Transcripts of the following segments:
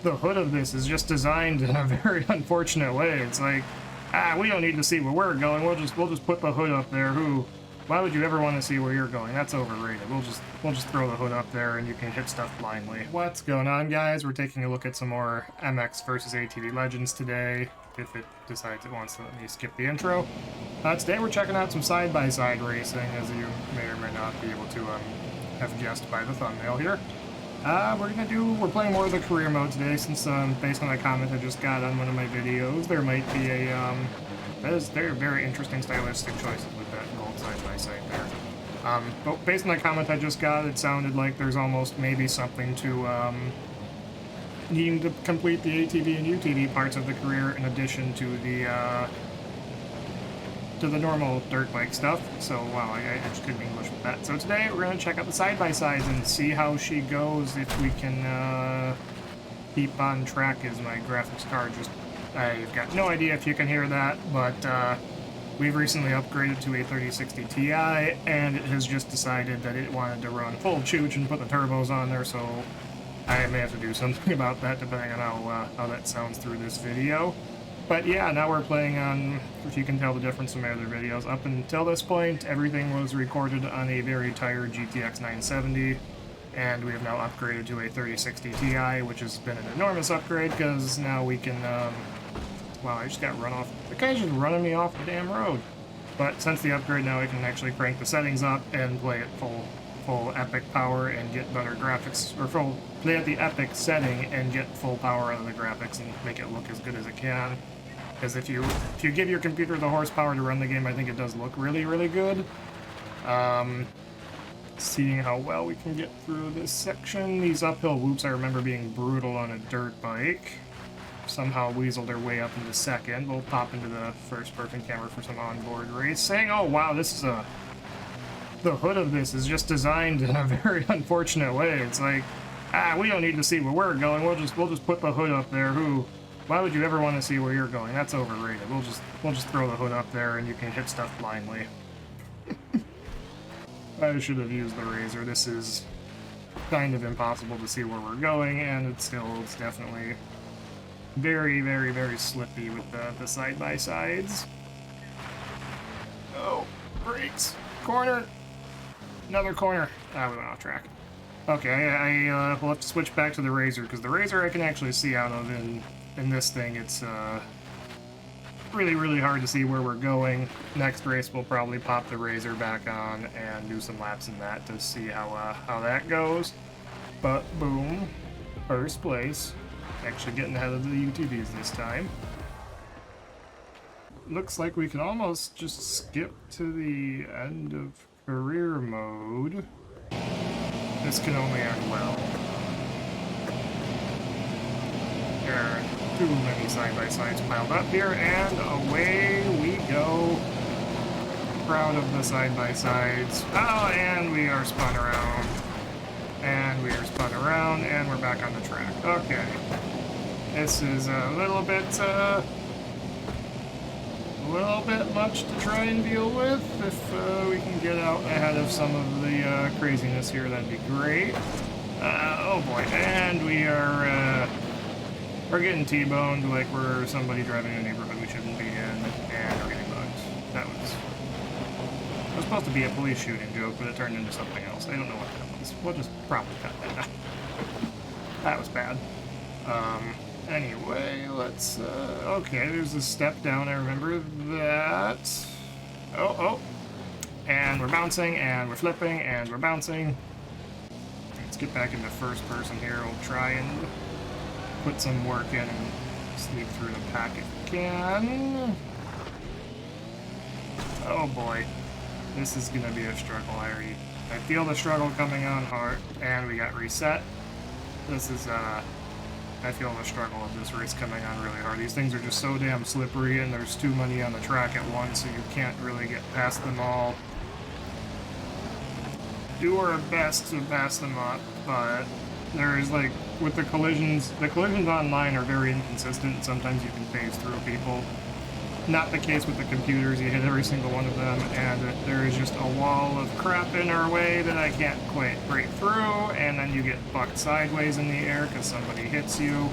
the hood of this is just designed in a very unfortunate way. It's like, we don't need to see where we're going. We'll just put the hood up there. Why would you ever want to see where you're going? That's overrated. We'll just throw the hood up there and you can hit stuff blindly. What's going on, guys? We're taking a look at some more MX versus ATV Legends today, if it decides it wants to let me skip the intro. Today we're checking out some side-by-side racing, as you may or may not be able to have guessed by the thumbnail here. We're playing more of the career mode today, since based on a comment I just got on one of my videos, there might be a they're very interesting stylistic choices with that gold side-by-side there. But based on the comment I just got, it sounded like there's almost maybe something to needing to complete the ATV and UTV parts of the career in addition to the normal dirt bike stuff. So, wow, I just couldn't English with that. So today we're going to check out the side-by-sides and see how she goes, if we can keep on track as my graphics card just... I've got no idea if you can hear that, but we've recently upgraded to a 3060 Ti, and it has just decided that it wanted to run full chooch and put the turbos on there, so I may have to do something about that depending on how that sounds through this video. But yeah, now we're playing on, if you can tell the difference from my other videos, up until this point, everything was recorded on a very tired GTX 970, and we have now upgraded to a 3060 Ti, which has been an enormous upgrade, because now we can, wow, I just got run off. The guy's just running me off the damn road. But since the upgrade, now I can actually crank the settings up and play at full epic power and get better graphics, or play at the epic setting and get full power out of the graphics and make it look as good as it can. Because if you give your computer the horsepower to run the game, I think it does look really, really good. Seeing how well we can get through this section. These uphill whoops I remember being brutal on a dirt bike. Somehow weaseled their way up into second. We'll pop into the first person camera for some onboard racing. Oh wow, this is the hood of this is just designed in a very unfortunate way. It's like, we don't need to see where we're going. We'll just put the hood up there. Why would you ever want to see where you're going? That's overrated. We'll just throw the hood up there and you can hit stuff blindly. I should have used the razor. This is kind of impossible to see where we're going, and it's definitely very, very, very slippy with the side-by-sides. Oh, brakes. Corner. Another corner. We went off track. Okay, we'll have to switch back to the razor, because the razor I can actually see out of. In this thing, it's really, really hard to see where we're going. Next race, we'll probably pop the razor back on and do some laps in that to see how that goes. But boom, first place. Actually getting ahead of the UTVs this time. Looks like we can almost just skip to the end of career mode. This can only end well. There are too many side-by-sides piled up here, and away we go. Proud of the side-by-sides. Oh, and we are spun around. And we are spun around, and we're back on the track. Okay. This is a little bit much to try and deal with. If we can get out ahead of some of the craziness here, that'd be great. Oh boy, and we're getting T-boned like we're somebody driving in a neighborhood we shouldn't be in, and we're getting bugged. That was supposed to be a police shooting joke, but it turned into something else. I don't know what that was. We'll just probably cut that out. That was bad. Anyway, let's, okay, there's a step down, I remember that. Oh, and we're bouncing, and we're flipping, and we're bouncing. Let's get back into first person here. We'll try and put some work in and sneak through the pack if we can. Oh boy, this is gonna be a struggle. I feel the struggle coming on hard, and we got reset. This is, I feel the struggle of this race coming on really hard. These things are just so damn slippery, and there's too many on the track at once, so you can't really get past them all. Do our best to pass them up, but there's like, with the collisions online are very inconsistent. Sometimes you can phase through people. not the case with the computers. You hit every single one of them, and there is just a wall of crap in our way that I can't quite break through, and then you get bucked sideways in the air because somebody hits you.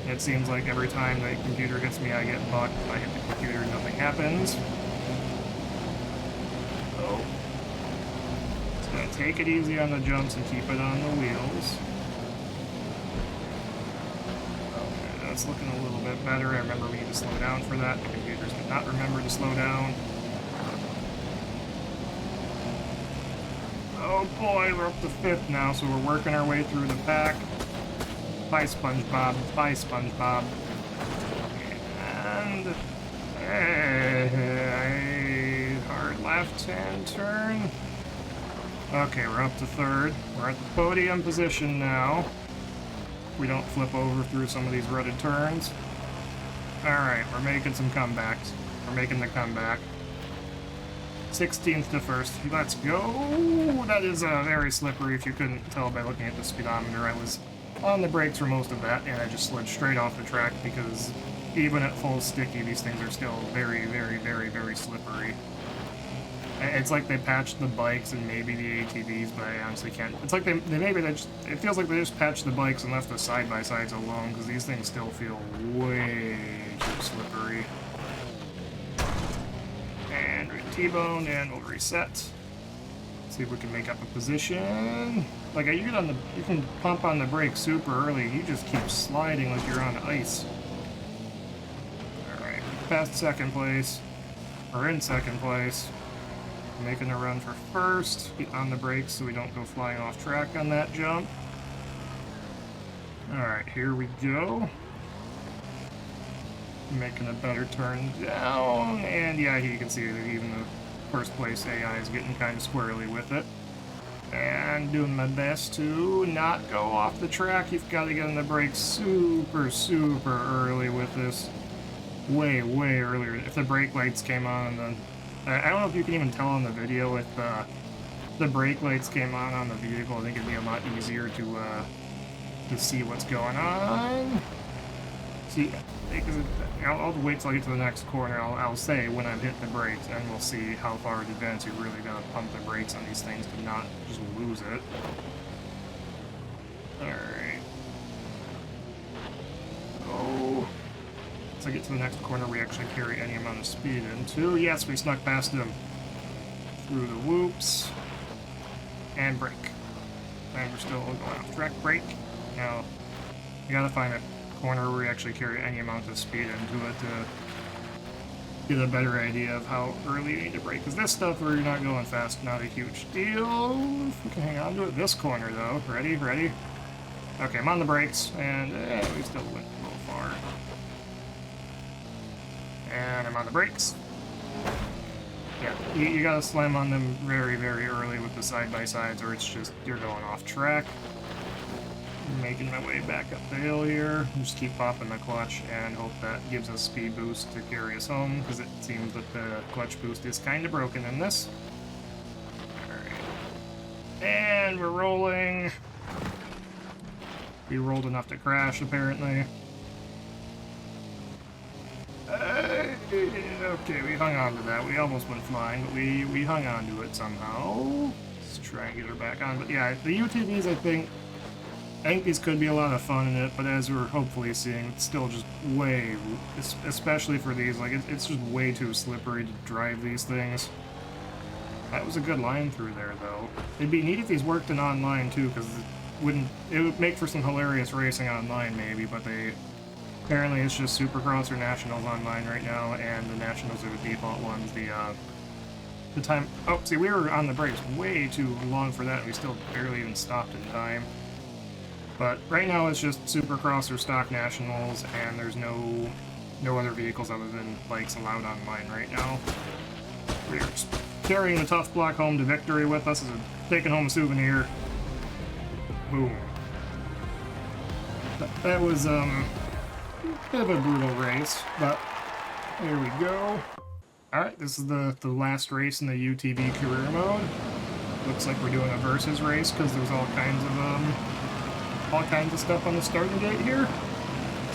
It seems like every time the computer hits me, I get bucked. If I hit the computer, nothing happens. So, just gonna take it easy on the jumps and keep it on the wheels. It's looking a little bit better. I remember we need to slow down for that. The computers did not remember to slow down. Oh boy, we're up to 5th now, so we're working our way through the pack. Bye, SpongeBob. Bye, SpongeBob. And... hard left-hand turn. Okay, we're up to 3rd. We're at the podium position now. We don't flip over through some of these rutted turns. Alright, we're making some comebacks. We're making the comeback. 16th to 1st. Let's go! That is very slippery if you couldn't tell by looking at the speedometer. I was on the brakes for most of that, and I just slid straight off the track because even at full sticky, these things are still very, very, very, very slippery. It's like they patched the bikes and maybe the ATVs, but I honestly can't. It's like they it feels like they just patched the bikes and left the side-by-sides alone, because these things still feel way too slippery. And we're T-boned, and we'll reset. See if we can make up a position. Like, you can pump on the brakes super early, you just keep sliding like you're on ice. Alright, past 2nd place. We're in 2nd place. Making a run for 1st. Get on the brakes so we don't go flying off track on that jump. Alright, here we go. Making a better turn down. And yeah, you can see that even the 1st place AI is getting kind of squirrely with it. And doing my best to not go off the track. You've got to get on the brakes super, super early with this. Way, way earlier. If the brake lights came on, then... I don't know if you can even tell on the video if the brake lights came on the vehicle. I think it'd be a lot easier to see what's going on. See, because I'll wait till I get to the next corner. I'll say when I've hit the brakes, and we'll see how far in advance you really gotta pump the brakes on these things to not just lose it. Alright. Oh. Once I get to the next corner, we actually carry any amount of speed into. Yes, we snuck past him through the whoops. And brake. And we're still going off track. Brake. Now, you gotta find a corner where we actually carry any amount of speed into it to get a better idea of how early you need to brake. Because this stuff where you're not going fast, not a huge deal. If we can hang on to it. This corner, though. Ready? Ready? Okay, I'm on the brakes, and we still went a little far. And I'm on the brakes. Yeah, you gotta slam on them very, very early with the side-by-sides, or it's just, you're going off track. I'm making my way back up the hill here. Just keep popping the clutch and hope that gives us speed boost to carry us home, because it seems that the clutch boost is kind of broken in this. Alright. And we're rolling. We rolled enough to crash, apparently. Okay, we hung on to that. We almost went flying, but we hung on to it somehow. Let's try and get her back on. But yeah, the UTVs, I think these could be a lot of fun in it, but as we're hopefully seeing, it's still just way, especially for these, like, it's just way too slippery to drive these things. That was a good line through there, though. It'd be neat if these worked in online, too, because it would make for some hilarious racing online, maybe, but apparently it's just Supercross or Nationals online right now, and the Nationals are the default ones. The time... Oh, see, we were on the brakes way too long for that, and we still barely even stopped in time. But right now it's just Supercross or stock Nationals, and there's no other vehicles other than bikes allowed online right now. We're just carrying the tough block home to victory with us as a taking home a souvenir. Boom. That was, bit of a brutal race, but here we go. Alright, this is the last race in the UTV career mode. Looks like we're doing a versus race because there's all kinds of stuff on the starting gate here.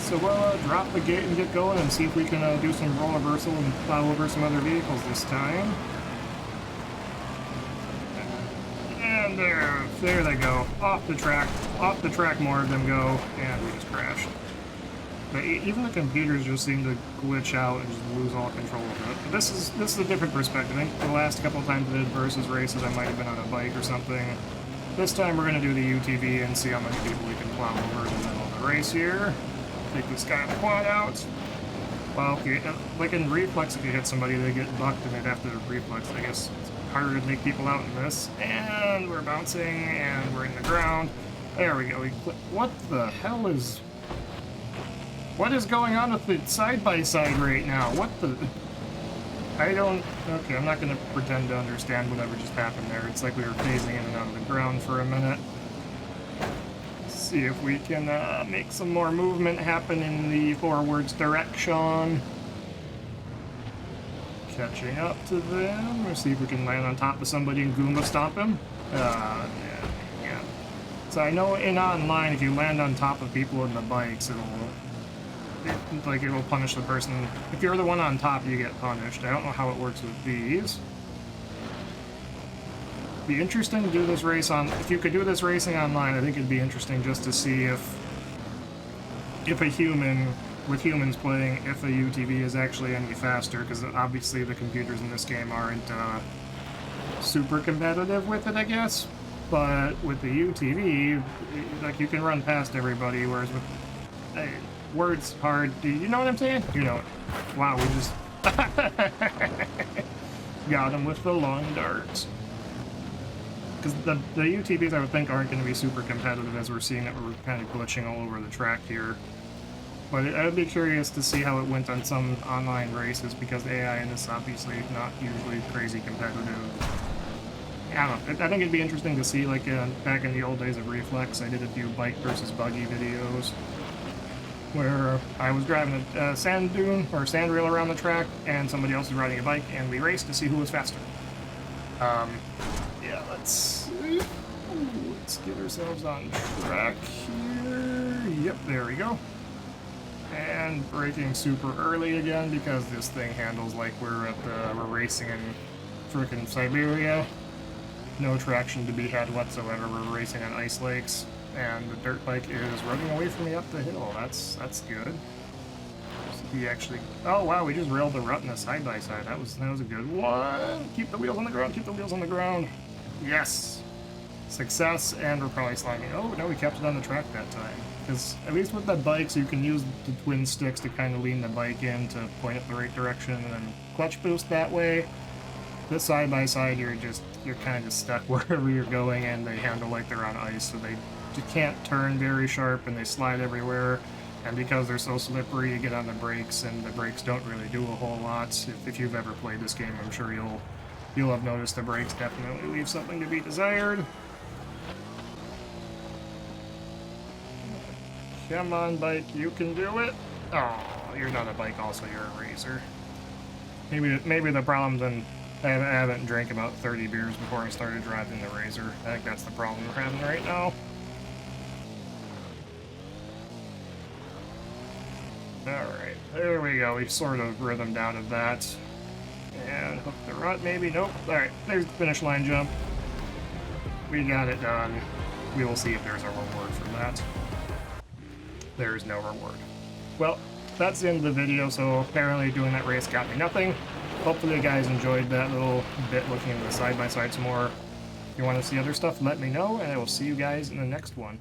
So we'll drop the gate and get going and see if we can do some roll reversal and plow over some other vehicles this time. And there they go. Off the track, more of them go, and we just crashed. But even the computers just seem to glitch out and just lose all control of it. But this is a different perspective. I think the last couple of times I did versus races, I might have been on a bike or something. This time we're going to do the UTV and see how many people we can plow over in the middle of the race here. Take this guy on the quad out. Well, like in reflex, if you hit somebody, they get bucked and they'd have to reflex. I guess it's harder to take people out in this. And we're bouncing, and we're in the ground. There we go. What the hell is... What is going on with the side-by-side right now? What the... I don't... Okay, I'm not going to pretend to understand whatever just happened there. It's like we were phasing in and out of the ground for a minute. Let's see if we can make some more movement happen in the forwards direction. Catching up to them. Let's see if we can land on top of somebody and Goomba stomp him. Yeah. So I know in online, if you land on top of people in the bikes, it will punish the person. If you're the one on top, you get punished. I don't know how it works with these. Be interesting to do this race on... If you could do this racing online, I think it'd be interesting just to see if a human, with humans playing, if a UTV is actually any faster, because obviously the computers in this game aren't super competitive with it, I guess. But with the UTV, like, you can run past everybody, whereas with... words hard. Do you know what I'm saying? You know it. Wow, we just got him with the long darts. Because the UTVs, I would think, aren't going to be super competitive, as we're seeing that we're kind of glitching all over the track here. But I would be curious to see how it went on some online races, because AI in this obviously not usually crazy competitive. I don't know. I think it'd be interesting to see, like, back in the old days of Reflex, I did a few bike versus buggy videos, where I was driving a sand dune or sand rail around the track, and somebody else was riding a bike, and we raced to see who was faster. Yeah, let's get ourselves on track here. Yep, there we go. And braking super early again, because this thing handles like we're racing in frickin' Siberia. No traction to be had whatsoever. We're racing on ice lakes. And the dirt bike is running away from me up the hill. That's good. So he actually... Oh wow, we just railed the rut in a side-by-side. That was a good one. Keep the wheels on the ground, keep the wheels on the ground. Yes! Success, and we're probably sliding. Oh, no, we kept it on the track that time. Because at least with the bikes, you can use the twin sticks to kind of lean the bike in to point it the right direction, and then clutch boost that way. This side-by-side, you're kind of just stuck wherever you're going, and they handle like they're on ice, so you can't turn very sharp, and they slide everywhere. And because they're so slippery, you get on the brakes, and the brakes don't really do a whole lot. If you've ever played this game, I'm sure you'll have noticed the brakes definitely leave something to be desired. Come on, bike, you can do it. Oh, you're not a bike, also you're a racer. Maybe the problem's in I haven't drank about 30 beers before I started driving the Razor. I think that's the problem we're having right now. Alright, there we go. We've sort of rhythmed out of that. And hook the rut, maybe? Nope. Alright, there's the finish line jump. We got it done. We will see if there's a reward for that. There is no reward. Well, that's the end of the video, so apparently doing that race got me nothing. Hopefully you guys enjoyed that little bit looking into the side-by-side some more. If you want to see other stuff, let me know, and I will see you guys in the next one.